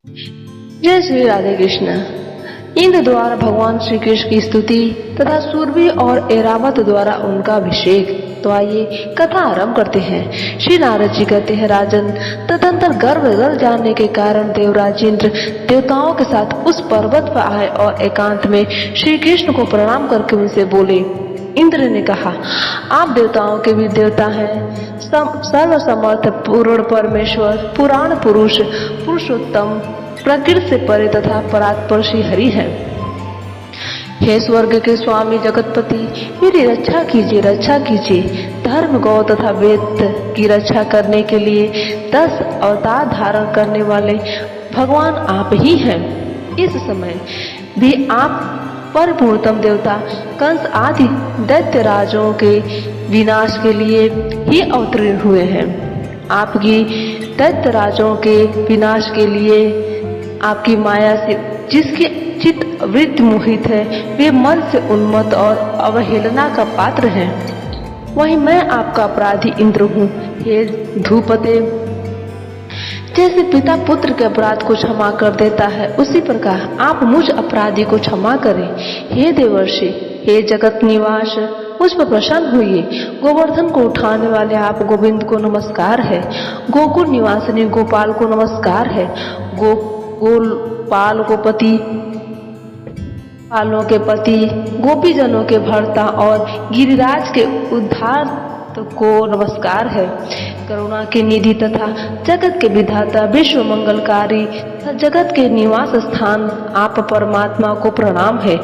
जय श्री राधे कृष्ण। इंद्र द्वारा भगवान श्री कृष्ण की स्तुति तथा सूर्य और ऐरावत द्वारा उनका अभिषेक। तो आइए कथा आरंभ करते हैं। श्री नारद जी कहते हैं, राजन, तदंतर गर्व गल जाने के कारण देवराज इंद्र देवताओं के साथ उस पर्वत पर आए और एकांत में श्री कृष्ण को प्रणाम करके उनसे बोले। इंद्र ने कहा, आप देवताओं के भी देवता हैं, सर्व समर्थ पूर्ण परमेश्वर, पुराण पुरुष, पुरुषोत्तम, प्रकृति से परे तथा परात्पर श्री हरि है। हे स्वर्ग के स्वामी जगतपति, मेरी रक्षा कीजिए, रक्षा कीजिए। धर्म, गौ तथा वेद की रक्षा करने के लिए 10 अवतार धारण करने वाले भगवान आप ही हैं। इस समय भी आप परिपूर्णतम देवता कंस आदि दैत्य राजों के विनाश के लिए ही अवतीर्ण हुए हैं। आपकी दैत्य राजों के विनाश के लिए आपकी माया से जिसके चित्त वृत्ति मोहित है, वे मन से उन्मत्त और अवहेलना का पात्र हैं। वहीं मैं आपका अपराधी इंद्र हूँ। हे धूपते, जैसे पिता पुत्र के अपराध को क्षमा कर देता है, उसी प्रकार आप मुझ अपराधी को क्षमा करें। हे देवर्षि, हे जगत निवास, मुझ पर प्रसन्न हुई। गोवर्धन को उठाने वाले आप गोविंद को नमस्कार है। गोकुल निवासिनी गोपाल को नमस्कार है। गोपाल को पति, पालों के पति, गोपीजनों के भर्ता और गिरिराज के उद्धार को नमस्कार है। करुणा के निधि तथा जगत के विधाता, विश्व मंगलकारी तथा जगत के निवास स्थान आप परमात्मा को प्रणाम है,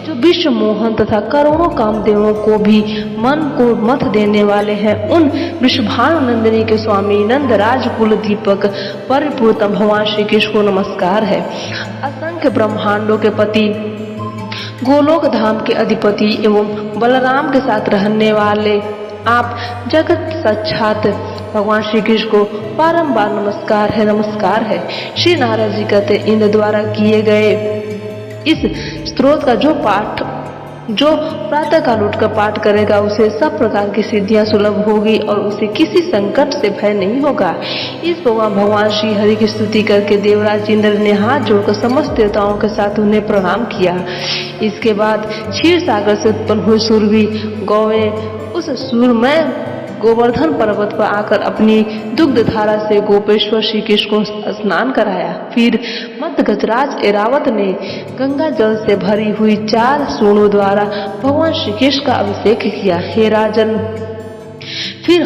जो विश्व मोहन तथा करोड़ों कामदेवों को भी मन को मत देने वाले हैं। उन विश्वभानुनंदिनी के स्वामी नंदराज कुल दीपक परिपूर्णतम भगवान श्री कृष्ण को नमस्कार है। असंख्य ब्रह्मांडों के पति, गोलोक धाम के अधिपति एवं बलराम के साथ रहने वाले आप जगत साक्षात भगवान श्री कृष्ण को बारंबार नमस्कार है, नमस्कार है। श्री नारद जी कहते, इंद्र द्वारा किए गए इस स्तोत्र का जो प्रातः काल उठकर पाठ करेगा, उसे सब प्रकार की सिद्धियां सुलभ होगी और उसे किसी संकट से भय नहीं होगा। इस भगवान श्री हरि की स्तुति करके देवराज इंद्र ने हाथ जोड़कर समस्त देवताओं के साथ उन्हें प्रणाम किया। इसके बाद क्षीर सागर से उत्पन्न हुई सूरवी गौएं उस सूरमय गोवर्धन पर्वत पर आकर अपनी दुग्ध धारा से गोपेश्वर श्री कृष्ण को स्नान कराया। फिर मत गजराज ऐरावत ने गंगा जल से भरी हुई 4 सूंडों द्वारा भगवान श्री कृष्ण का अभिषेक किया। हे राजन, फिर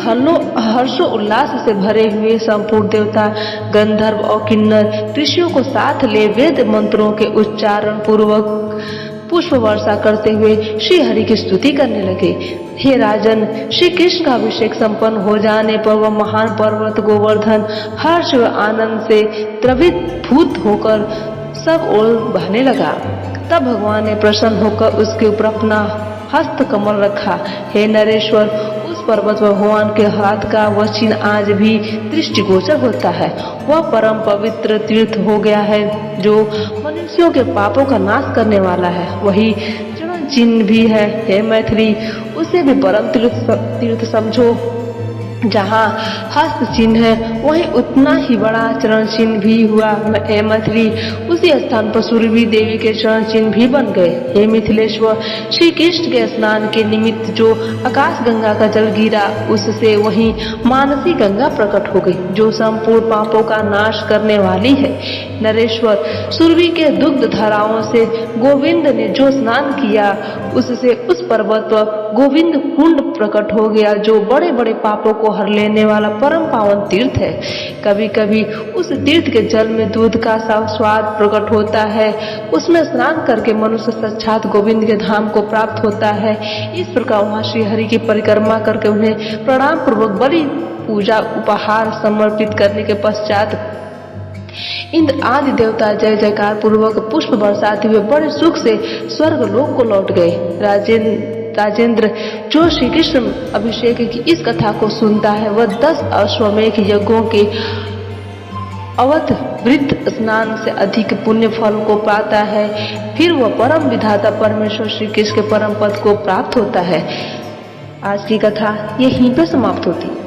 हर्षो उल्लास से भरे हुए संपूर्ण देवता, गंधर्व और किन्नर ऋषियों को साथ ले वेद मंत्रों के उच्चारण पूर्वक पुष्प वर्षा करते हुए श्री हरि की स्तुति करने लगे। हे राजन, श्री कृष्ण का अभिषेक संपन्न हो जाने पर वह महान पर्वत गोवर्धन हर्ष व आनंद से द्रवीभूत होकर सब ओर बहने लगा। तब भगवान ने प्रसन्न होकर उसके ऊपर अपना हस्त कमल रखा। हे नरेश्वर, उस पर्वत पर भगवान के हाथ का वह चिन्ह आज भी दृष्टिगोचर होता है। वह परम पवित्र तीर्थ हो गया है, जो मनुष्यों के पापों का नाश करने वाला है। वही चरण चिन्ह भी है। हे मैथिली, उसे भी परम तीर्थ समझो। जहाँ हस्त चिन्ह है, वहीं उतना ही बड़ा चरण चिन्ह भी हुआ। हे मैथिली, उसी स्थान पर सूर्यवी देवी के चरण चिन्ह भी बन गए। हे मिथिलेश्वर, श्री कृष्ण के स्नान के निमित्त जो आकाश गंगा का जल गिरा, उससे वहीं मानसी गंगा प्रकट हो गई, जो संपूर्ण पापों का नाश करने वाली है। नरेश्वर, सूर्यवी के दुग्ध धाराओं से गोविंद ने जो स्नान किया, उससे उस पर्वत पर गोविंद कुंड प्रकट हो गया, जो बड़े बड़े पापों को हर लेने वाला परम पावन तीर्थ है। कभी कभी उस तीर्थ के जल में दूध का सा स्वाद प्रकट होता है। उसमें स्नान करके मनुष्य साक्षात गोविंद के धाम को प्राप्त होता है। इस प्रकार वहाँ श्री हरि की परिक्रमा करके उन्हें प्रणाम पूर्वक बलि पूजा उपहार समर्पित करने के पश्चात इंद्र आदि देवता जय जयकार पूर्वक पुष्प बरसाते हुए बड़े सुख से स्वर्ग लोक को लौट गए। राजेंद्र, जो श्री कृष्ण अभिषेक की इस कथा को सुनता है, वह 10 अश्वमेध यज्ञों के अवतवृत स्नान से अधिक पुण्य फल को पाता है। फिर वह परम विधाता परमेश्वर श्री कृष्ण के परम पद को प्राप्त होता है। आज की कथा यहीं पर समाप्त होती है।